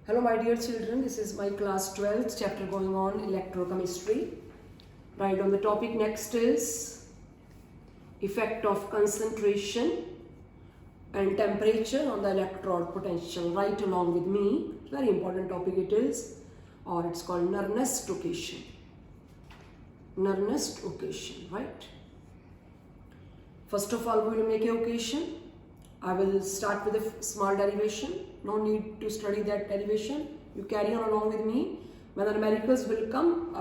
Hello my dear children, this is my class 12th chapter going on electrochemistry. Right, on the topic next is effect of concentration and temperature on the electrode potential. Right along with me, very important topic it is, or it's called Nernst equation. Nernst equation, right? First of all, we will make a equation. I will start with a small derivation. No need to study that derivation. You carry on along with me. When the numericals will come,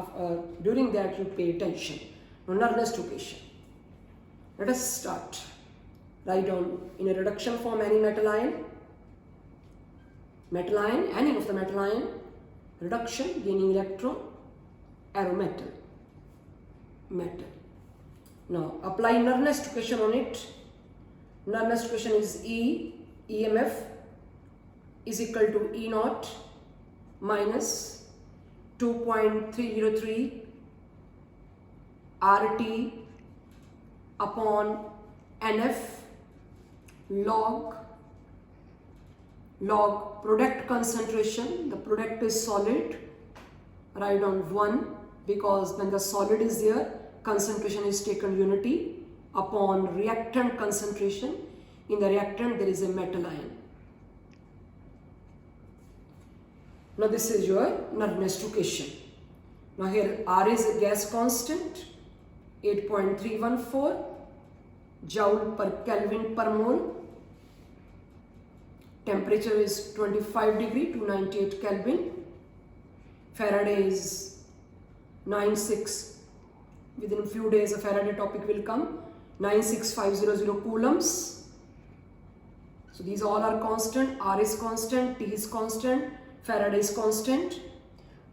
during that you pay attention. Now, Nernst equation. Let us start. Write down in a reduction form any metal ion. Metal ion, any of the metal ion. Reduction, gaining electron, arrow metal. Metal. Now, apply Nernst equation on it. Nernst equation is EMF is equal to E naught minus 2.303 RT upon NF log product concentration. The product is solid. Write down 1 because when the solid is there, concentration is taken unity upon reactant concentration. In the reactant there is a metal ion. Now this is your Nernst equation. Now here R is a gas constant, 8.314 joule per Kelvin per mole. Temperature is 25 degree to 98 Kelvin. Faraday is 96. Within a few days a Faraday topic will come. 96500 coulombs. So these all are constant. R is constant, T is constant, Faraday is constant.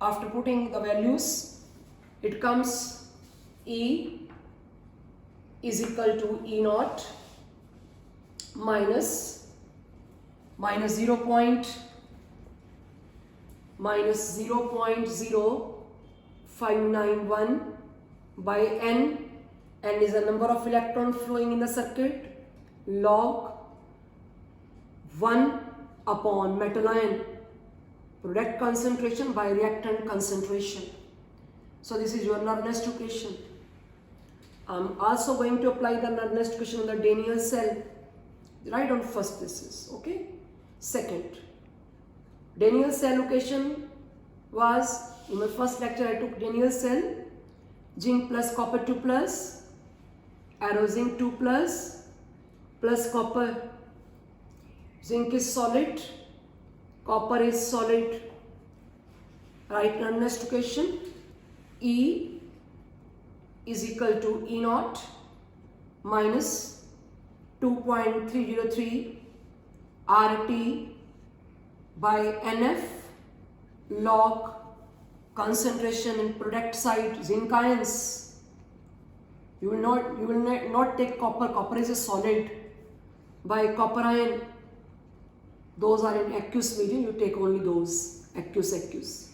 After putting the values, it comes E is equal to E naught minus 0.0591 by N. N is the number of electrons flowing in the circuit, log 1 upon metal ion product concentration by reactant concentration. So this is your Nernst equation. I'm also going to apply the Nernst equation on the Daniell cell. Write down first this is, okay? Second, Daniell cell equation was, in my first lecture I took Daniell cell, zinc plus copper 2 plus, arrow zinc 2 plus copper. Zinc is solid, copper is solid. Write Nernst equation. E is equal to E naught minus 2.303 RT by NF log concentration in product side zinc ions. You will not take copper. Copper is a solid. By copper ion, those are in aqueous medium. You take only those aqueous.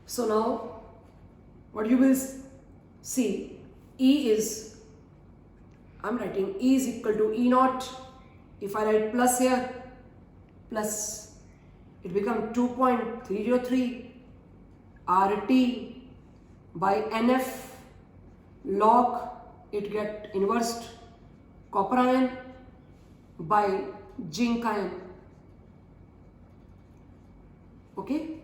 So now, what you will see, E is, I'm writing E is equal to E naught. If I write plus here, plus, it becomes 2.303 RT by NF log, it get inversed copper ion by zinc ion. Okay,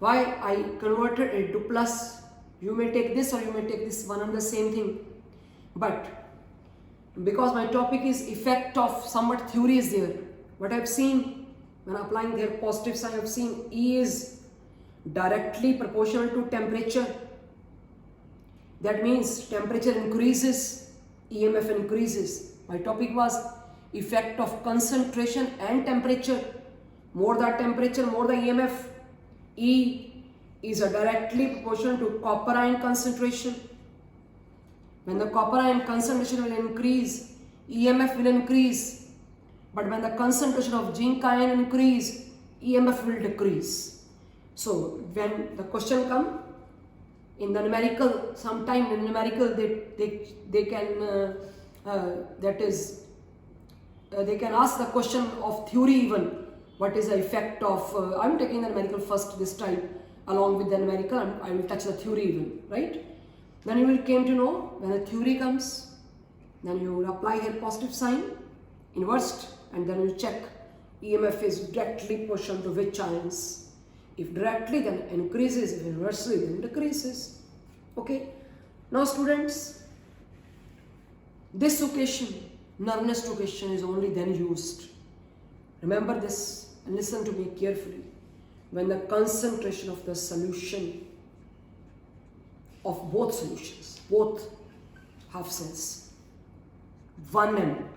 why I converted it to plus? You may take this or you may take this, one and the same thing, but because my topic is effect of somewhat theory is there, what I have seen when applying their positive sign, I have seen E is directly proportional to temperature. That means temperature increases, EMF increases. My topic was effect of concentration and temperature. More the temperature, more the EMF. E is directly proportional to copper ion concentration. When the copper ion concentration will increase, EMF will increase. But when the concentration of zinc ion increase, EMF will decrease. So when the question comes, in the numerical, sometime in numerical they can they can ask the question of theory even. what is the effect of, I'm taking the numerical first this time along with the numerical, and I will touch the theory even, right? Then you will came to know when the theory comes, then you will apply here positive sign, inversed, and then you check EMF is directly proportional to which ions. If directly, then increases, if inversely, then decreases. Okay. Now students, this occasion, numbness occasion is only then used. Remember this and listen to me carefully. When the concentration of the solution of both solutions, both half cells, 1 m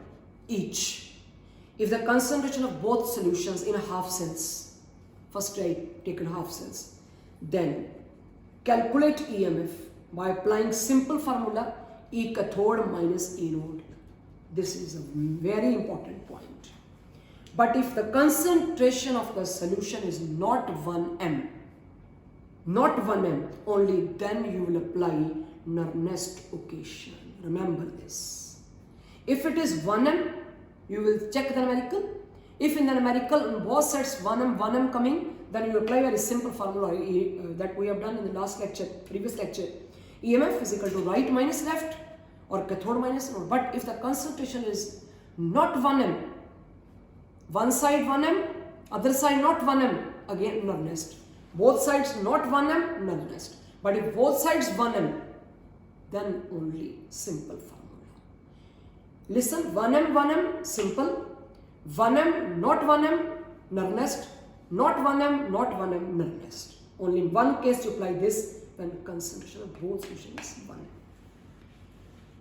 each. If the concentration of both solutions in half cells, first I taken half cells, then calculate EMF by applying simple formula E cathode minus E node. This is a very important point. But if the concentration of the solution is not 1 m, not 1 m, only then you will apply Nernst occasion. Remember this. If it is 1 m, you will check the numerical. If in the numerical on both sides 1 m coming, then you apply very simple formula that we have done in the last lecture, previous lecture. EMF is equal to right minus left or cathode minus node. But if the concentration is not 1 m, one side 1 m, other side not 1 m, again Nernst. Both sides not 1 m, Nernst. But if both sides 1 m, then only simple formula. Listen, 1 m, simple. 1 m, not 1 m, Nernst. Not 1 m, not 1 m, Nernst. Only in one case you apply this when concentration of both solutions is 1 m.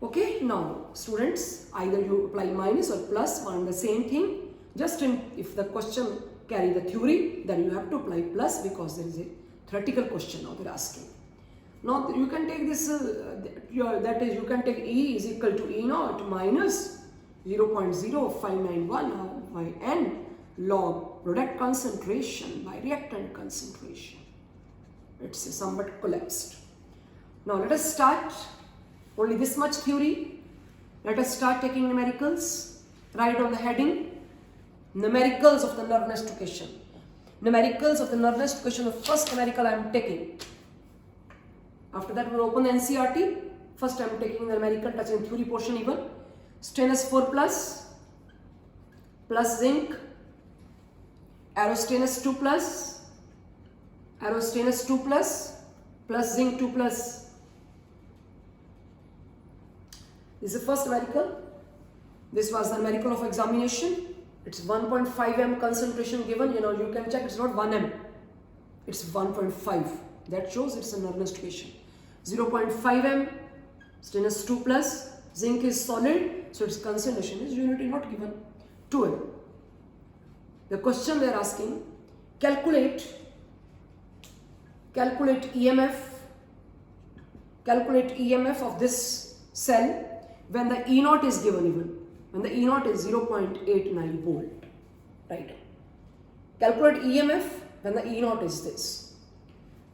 Okay, now students, either you apply minus or plus, one the same thing. Just if the question carry the theory, then you have to apply plus because there is a theoretical question now they're asking. Now you can take this, that is you can take E is equal to E naught minus 0.0591 by N log product concentration by reactant concentration. It's somewhat collapsed. Now let us start, only this much theory. Let us start taking numericals. Write on the heading, numericals of the Nernst occasion. Numericals of the Nernst occasion, the first numerical I am taking. After that we will open the NCERT. First I am taking the numerical touching theory portion even. Stainless 4 plus zinc, aerostainless 2 plus zinc 2 plus. This is the first numerical. This was the numerical of examination. It's 1.5 m concentration given. You can check it's not 1 m. It's 1.5. That shows it's a Nernst occasion. 0.5 m stainless 2 plus. Zinc is solid, so its concentration is unity not given. 2 m. The question they are asking, calculate EMF of this cell when the E naught is given even. When the E naught is 0.89 volt. Right. Calculate EMF when the E naught is this.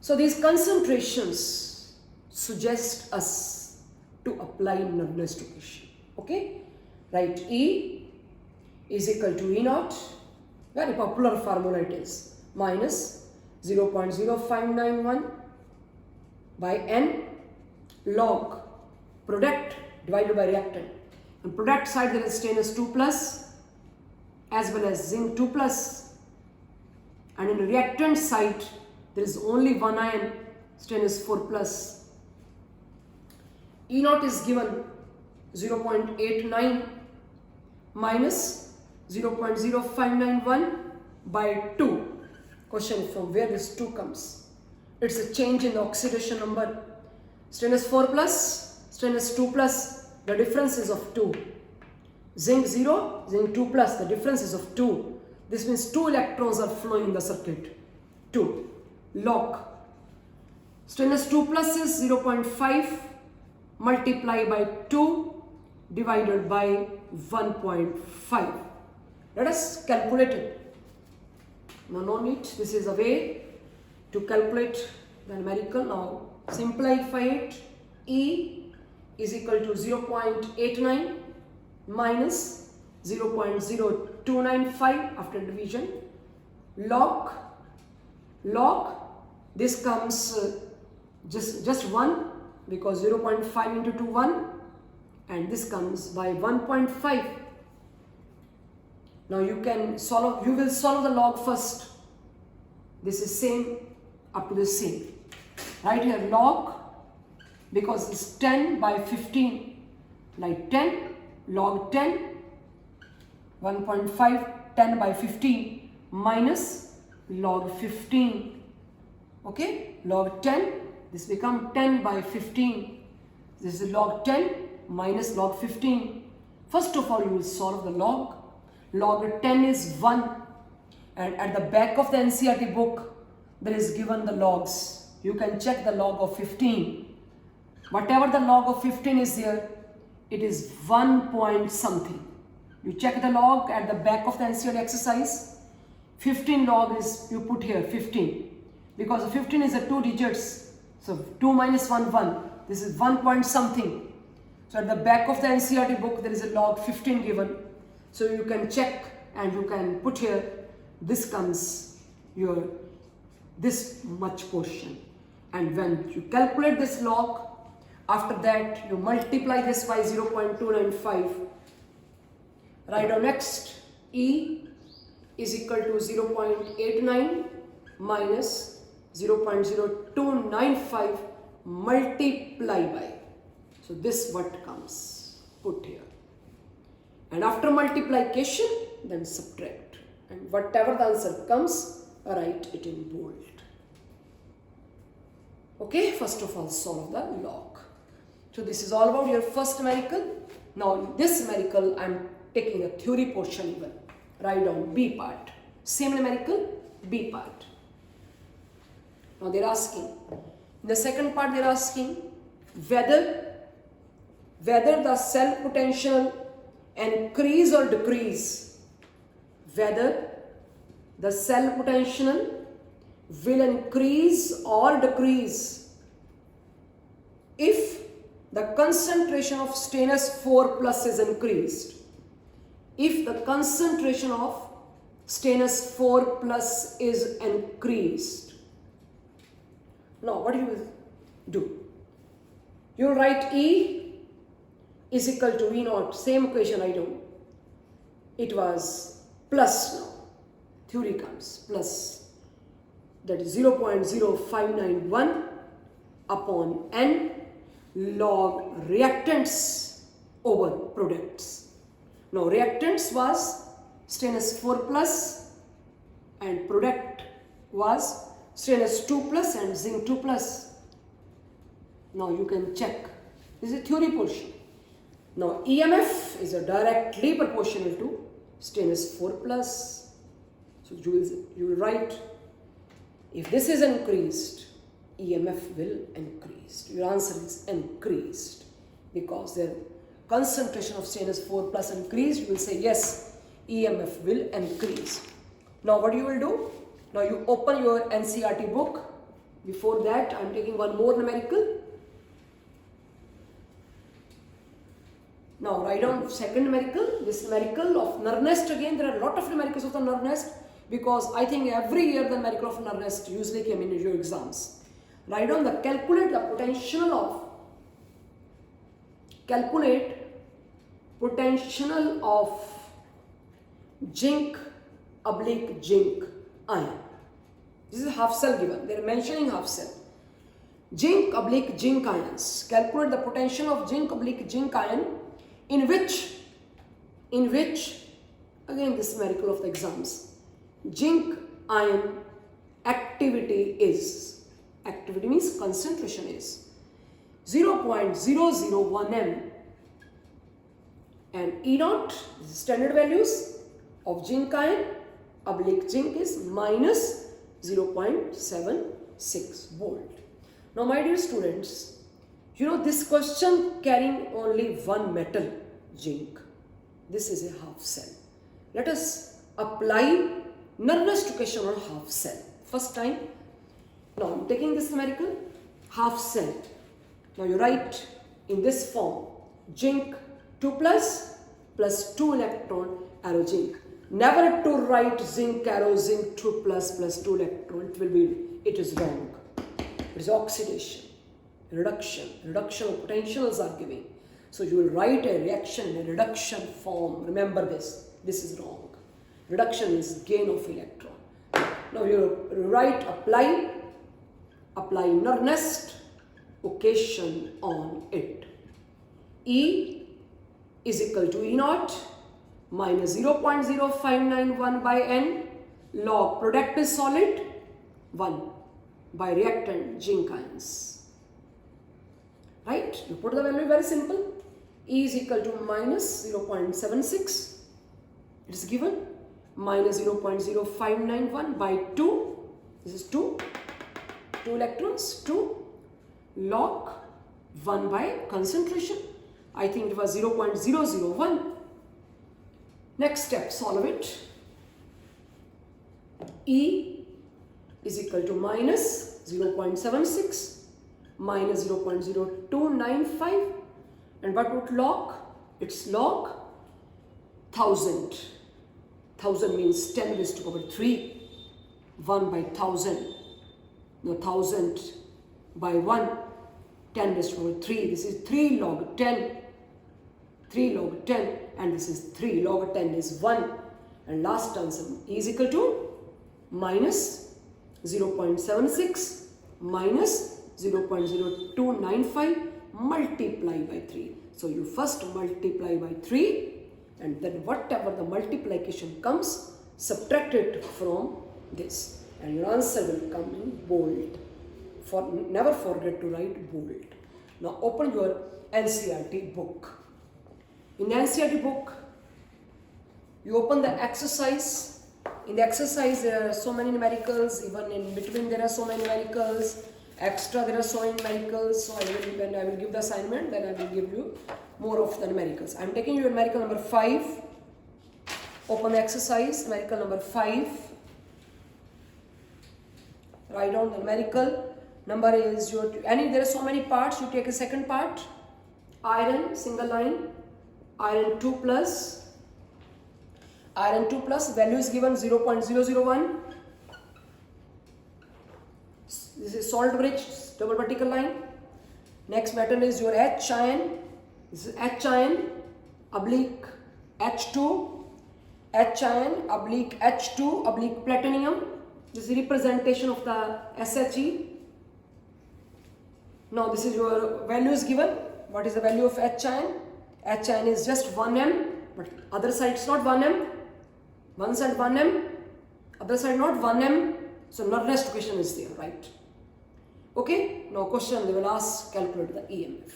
So these concentrations suggest us to apply Nernst occasion. Okay. Right. E is equal to E naught. Very popular formula it is. Minus 0.0591 by N log product divided by reactant. On product side there is stainless 2 plus as well as zinc 2 plus, and in reactant side there is only one ion, stainless 4 plus. E naught is given 0.89 minus 0.0591 by 2. Question from where this 2 comes. It's a change in the oxidation number. Stainless 4 plus, stainless 2 plus, the difference is of 2. Zinc 0, zinc 2 plus, the difference is of 2. This means 2 electrons are flowing in the circuit. 2. Log. Stainless 2 plus is 0.5 multiplied by 2 divided by 1.5. Let us calculate it. No need. This is a way to calculate the numerical. Now simplify it. E is equal to 0.89 minus 0.0295 after division log, this comes just 1 because 0.5 into 2 1, and this comes by 1.5. Now you will solve the log first. This is same up to the same. Right here log, because it's 10 by 15, like 10 log 10, 1.5, 10 by 15 minus log 15. Okay, log 10, this become 10 by 15. This is log 10 minus log 15. First of all, you will solve the log. Log 10 is 1, and at the back of the NCERT book there is given the logs. You can check the log of 15. Whatever the log of 15 is there, it is 1 point something. You check the log at the back of the NCERT exercise. 15 log is, you put here 15, because 15 is a 2 digits. So 2 minus 1, 1. This is 1 point something. So at the back of the NCERT book there is a log 15 given. So you can check and you can put here, this comes your this much portion. And when you calculate this log, after that you multiply this by 0.295. Write down next, E is equal to 0.89 minus 0.0295 multiply by. So this what comes, put here. And after multiplication, then subtract. And whatever the answer comes, write it in bold. Okay, first of all, solve the log. So this is all about your first numerical. Now in this numerical, I am taking a theory portion even. Write down B part. Same numerical, B part. Now they are asking. In the second part, they are asking whether the cell potential increase or decrease, whether the cell potential will increase or decrease if the concentration of stannous 4 plus is increased. If the concentration of stannous 4 plus is increased. Now what you will do? You will write E is equal to V naught, same equation I do. It was plus now, theory comes plus, that is 0.0591 upon N log reactants over products. Now reactants was stannous 4 plus and product was stannous 2 plus and zinc 2 plus. Now you can check, this is a theory portion. Now EMF is directly proportional to stannous 4 plus. So you will write, if this is increased, EMF will increase. Your answer is increased because the concentration of stannous 4 plus increased. You will say yes, EMF will increase. Now what you will do? Now you open your NCERT book. Before that, I am taking one more numerical. Now write down second numerical, this numerical of Nernst. Again, there are a lot of numericals of the Nernst because I think every year the numerical of Nernst usually came in your exams. Write down calculate potential of zinc oblique zinc ion. This is half cell given, they are mentioning half cell. Zinc oblique zinc ions. Calculate the potential of zinc oblique zinc ion in which again this miracle of the exams, zinc ion activity means concentration is 0.001 m and E naught, standard values of zinc ion oblique zinc is minus 0.76 volt. Now my dear students, you know this question carrying only one metal, zinc. This is a half cell. Let us apply Nernst question on half cell. First time. Now I am taking this numerical half cell. Now you write in this form, zinc 2 plus 2 electron arrow zinc. Never to write zinc arrow zinc 2 plus 2 electron. It is wrong. It is oxidation, reduction of potentials are giving. So you will write a reaction in a reduction form. Remember this. This is wrong. Reduction is gain of electron. Now you write apply inner nest occasion on it. E is equal to E naught minus 0.0591 by N log product is solid 1 by reactant zinc ions. Right? You put the value very simple. E is equal to minus 0.76. It is given minus 0.0591 by 2. This is 2 electrons, 2 log 1 by concentration. I think it was 0.001. Next step, solve it. E is equal to minus 0.76 minus 0.0295, and what would log? It's log 1000. 1000 means 10 raised to power 3. 1 by 1000. No, 1000 by 1. 10 raised to power 3. This is 3 log 10. 3 log 10, and this is 3 log 10 is 1. And last answer is equal to minus 0.76 minus 0.0295 multiply by 3. So you first multiply by 3, and then whatever the multiplication comes, subtract it from this, and your answer will come in bold. Never forget to write bold. Now open your NCERT book. In the NCERT book, you open the exercise. In the exercise, there are so many numericals. Even in between, there are so many numericals. Extra, there are so many numericals. So when I will give the assignment, then I will give you more of the numericals. I am taking you numerical number 5. Open the exercise, numerical number 5. Write down the numerical number is your. There are so many parts. You take a second part. Iron, single line. Iron 2 plus. Iron 2 plus, value is given 0.001. This is salt bridge, double vertical line. Next metal is your H ion. This is H ion oblique H2. H ion oblique H2 oblique platinum. This is representation of the SHE. Now this is your value is given. What is the value of H ion? H ion is just 1m, but other side is not 1m. One side 1m, other side not 1m. So null rest equation is there, right? Okay. Now question they will ask, calculate the EMF.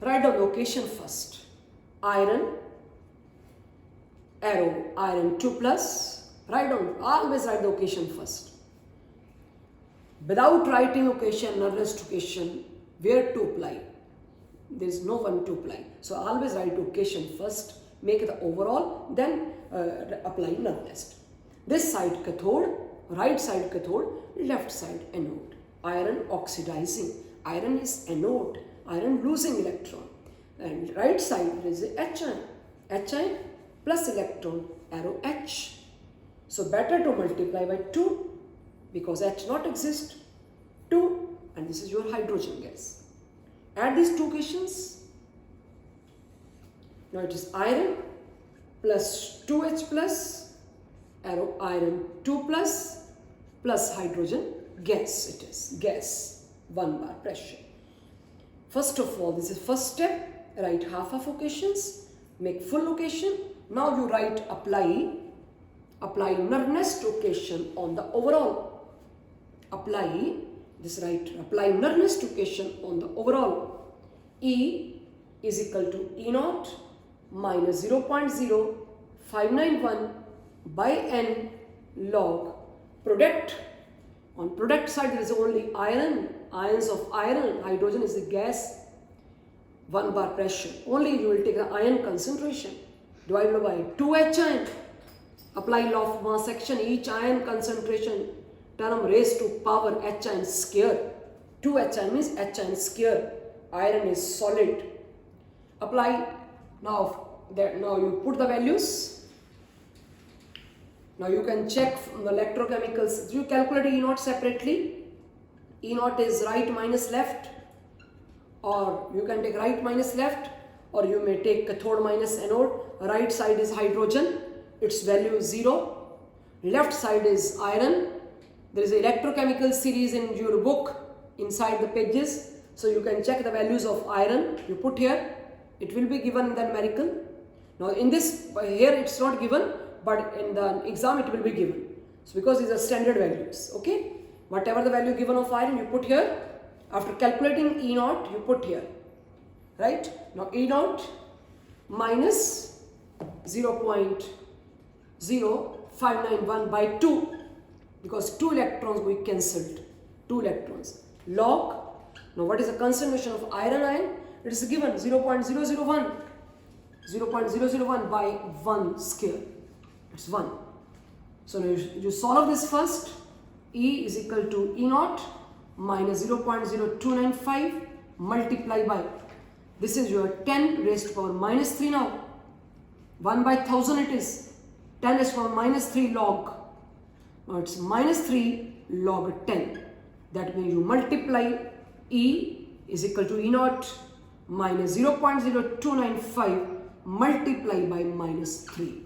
Write down the location first. Iron, arrow, iron 2 plus. Write down, always write the location first. Without writing location, null rest equation, where to apply? There is no one to apply. So always write location first, make the overall, then apply null rest. This side cathode, right side cathode, left side anode. Iron oxidizing, iron is anode, iron losing electron. And right side is H ion. H ion plus electron, arrow H. So better to multiply by 2 because H not exist. 2, and this is your hydrogen gas. Add these two equations. Now it is iron plus 2H plus, arrow iron 2 plus hydrogen gas. It is gas, 1 bar pressure. First of all, this is first step. Write half of equations, make full equation. Now you write apply null rest equation on the overall. Apply null rest equation on the overall. E is equal to E naught minus 0.0591 by N log product. On product side there is only iron, ions of iron, hydrogen is the gas, 1 bar pressure. Only you will take the ion concentration divided by 2H ion. Apply law of mass action, each ion concentration term raised to power H ion square. 2H ion means H ion square. Iron is solid. Apply now you put the values. Now you can check from the electrochemicals. You calculate E naught separately. E naught is right minus left, or you can take right minus left, or you may take cathode minus anode. Right side is hydrogen, its value is 0. Left side is iron. There is an electrochemical series in your book inside the pages, so you can check the values of iron. You put here, it will be given in the numerical. Now in this, here it's not given, but in the exam it will be given. So because these are standard values, okay? Whatever the value given of iron, you put here. After calculating E naught, you put here, right? Now E naught minus 0.0591 by 2, because 2 electrons we cancelled, 2 electrons. Log, now what is the concentration of iron? It is given 0.001, 0.001 by 1 square, it's 1. So now you solve this first. E is equal to E naught minus 0.0295 multiply by, this is your 10 raised to power minus 3 now, 1 by 1000 it is, 10 raised to power minus 3 log, now it's minus 3 log 10, that means you multiply E is equal to E naught minus 0.0295 multiply by minus 3.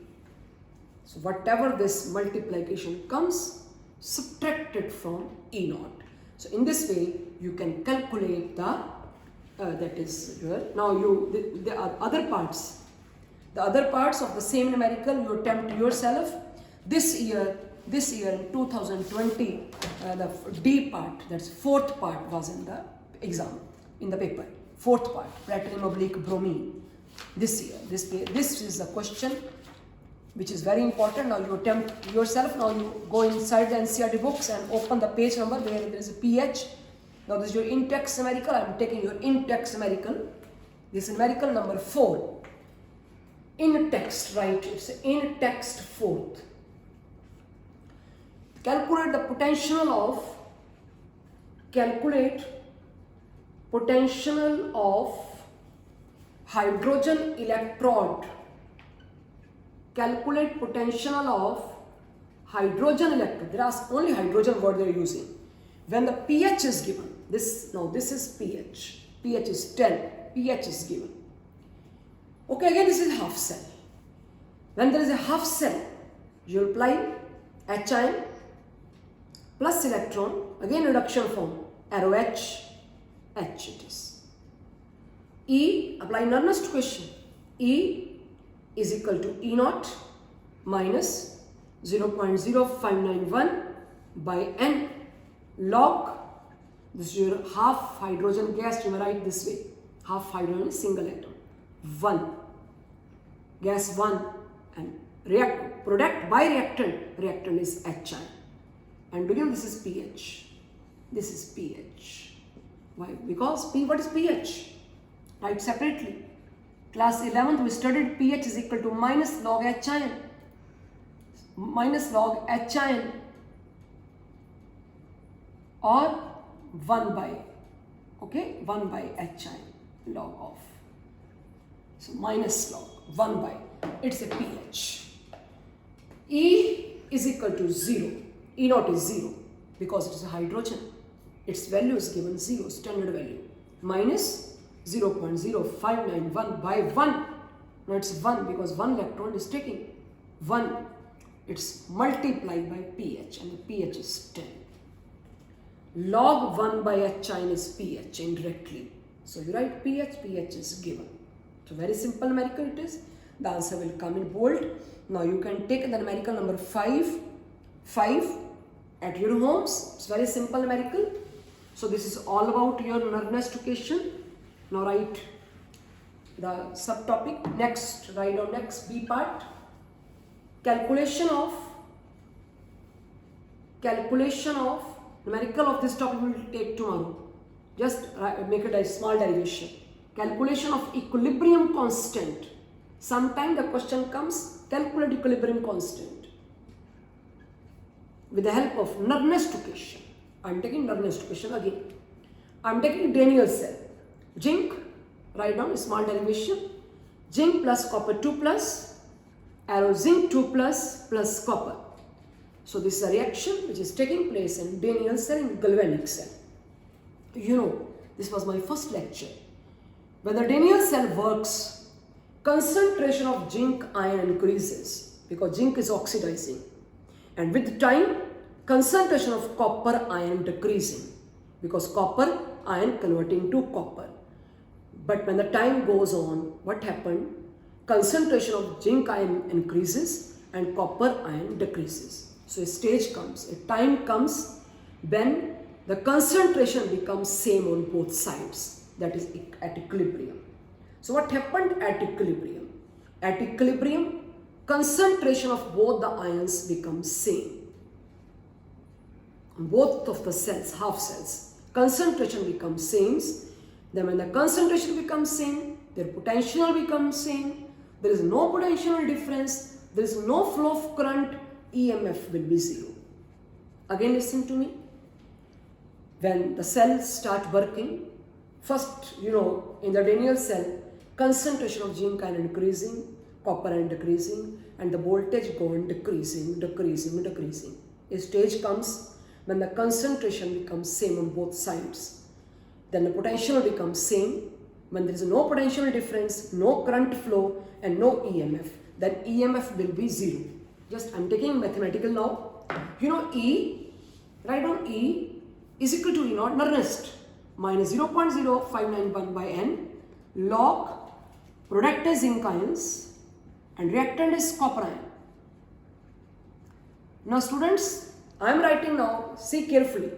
So whatever this multiplication comes, subtract it from E naught. So in this way you can calculate the that is here. Now there are other parts. The other parts of the same numerical you attempt yourself. This year in 2020, the D part, that's fourth part, was in the exam, in the paper. Fourth part, platinum oblique bromine. This year, this is the question which is very important. Now you attempt yourself. Now you go inside the NCERT books and open the page number where there is a pH. Now this is your in-text numerical. I am taking your in-text numerical. This is numerical number 4. In-text, right? It's in-text fourth. Calculate potential of hydrogen electrode. Calculate potential of hydrogen electrode. There are only hydrogen word they are using. When the pH is given, this is pH. pH is 10. pH is given. Okay, again this is half cell. When there is a half cell, you apply H ion plus electron, again reduction form, arrow H it is. E, apply Nernst equation. E is equal to E naught minus 0.0591 by N log, this is your half hydrogen gas, you may write this way, half hydrogen is single atom, 1, gas 1, and product by reactant is H ion. And again this is pH, why? Because what is pH? Write separately. Class 11th we studied pH is equal to minus log H ion, or 1 by H ion log of. So minus log 1 by, it's a pH. E is equal to 0. E naught is 0 because it is a hydrogen. Its value is given 0, standard value, minus 0.0591 by 1. Now it's 1 because 1 electron is taking 1. It's multiplied by pH, and the pH is 10. Log 1 by H ion is pH indirectly. So you write pH is given. So very simple numerical it is. The answer will come in bold. Now you can take the numerical number 5 at your homes. It's very simple numerical. So this is all about your Nernst equation. Now write the subtopic. Next, write on next B part. Calculation of numerical of this topic we will take tomorrow. Just make it a small derivation. Calculation of equilibrium constant. Sometime the question comes, calculate equilibrium constant with the help of Nernst equation. I am taking Nernst equation again. I am taking Daniell cell. Zinc, write down a small derivation. Zinc plus copper 2 plus, arrow zinc 2 plus copper. So this is a reaction which is taking place in Daniell cell, in galvanic cell. You know, this was my first lecture. When the Daniell cell works, concentration of zinc ion increases because zinc is oxidizing, and with time concentration of copper ion decreasing because copper ion converting to copper. But when the time goes on, what happened? Concentration of zinc ion increases and copper ion decreases. So a stage comes, a time comes when the concentration becomes same on both sides, that is at equilibrium. So what happened at equilibrium? At equilibrium, concentration of both the ions becomes same. Both of the cells, half cells, concentration becomes same. Then when the concentration becomes same, their potential becomes same. There is no potential difference. There is no flow of current. EMF will be zero. Again listen to me. When the cells start working, first, you know, in the Daniell cell, concentration of zinc ion increasing, copper ion decreasing, and the voltage go on decreasing. A stage comes when the concentration becomes same on both sides. Then the potential becomes same. When there is no potential difference, no current flow, and no EMF, then EMF will be zero. Just I'm taking mathematical now. You know E, write down E is equal to E naught, earnest, minus 0.0591 by N log product is zinc ions and reactant is copper ion. Now students, I am writing now, see carefully,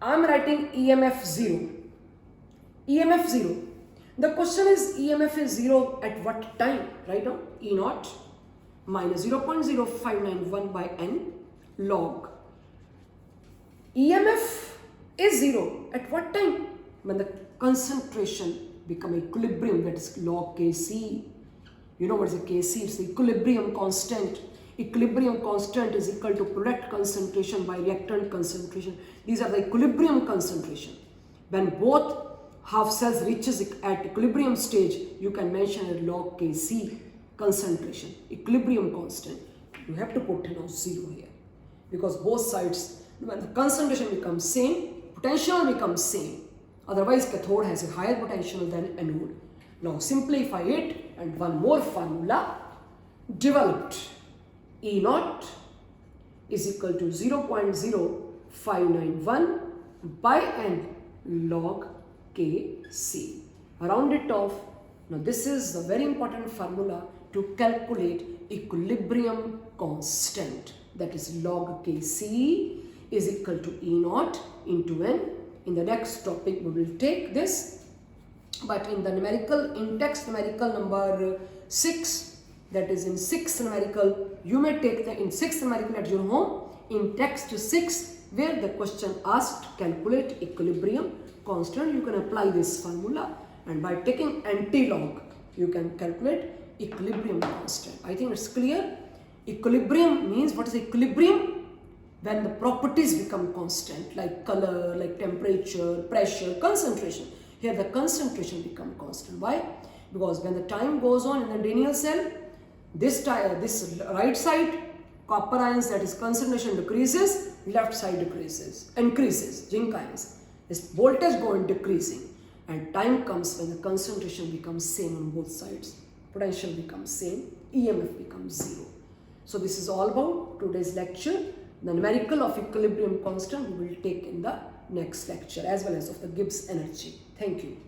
I am writing EMF 0. EMF 0. The question is EMF is 0 at what time? Right now, E naught minus 0.0591 by N log. EMF is 0 at what time? When the concentration become equilibrium, that is log Kc. You know what is a Kc? It's the equilibrium constant. Equilibrium constant is equal to product concentration by reactant concentration. These are the equilibrium concentration. When both half cells reaches at equilibrium stage, you can mention a log Kc concentration, equilibrium constant. You have to put now 0 here because both sides, when the concentration becomes same, potential becomes same. Otherwise, cathode has a higher potential than anode. Now simplify it, and one more formula developed. E naught is equal to 0.0591 by N log Kc. Round it off. Now this is the very important formula to calculate equilibrium constant. That is log Kc is equal to E naught into N. In the next topic we will take this, but in the numerical, in text numerical number 6, that is in 6th numerical, you may take the in 6th numerical at your home, in text 6 where the question asked calculate equilibrium constant, you can apply this formula, and by taking anti-log you can calculate equilibrium constant. I think it's clear. Equilibrium means, what is equilibrium? When the properties become constant, like color, like temperature, pressure, concentration. Here the concentration become constant. Why? Because when the time goes on in the Daniell cell, this right side copper ions, that is concentration decreases, left side increases, zinc ions. This voltage go on decreasing, and time comes when the concentration becomes same on both sides. Potential becomes same, EMF becomes 0. So this is all about today's lecture. The numerical of equilibrium constant we will take in the next lecture, as well as of the Gibbs energy. Thank you.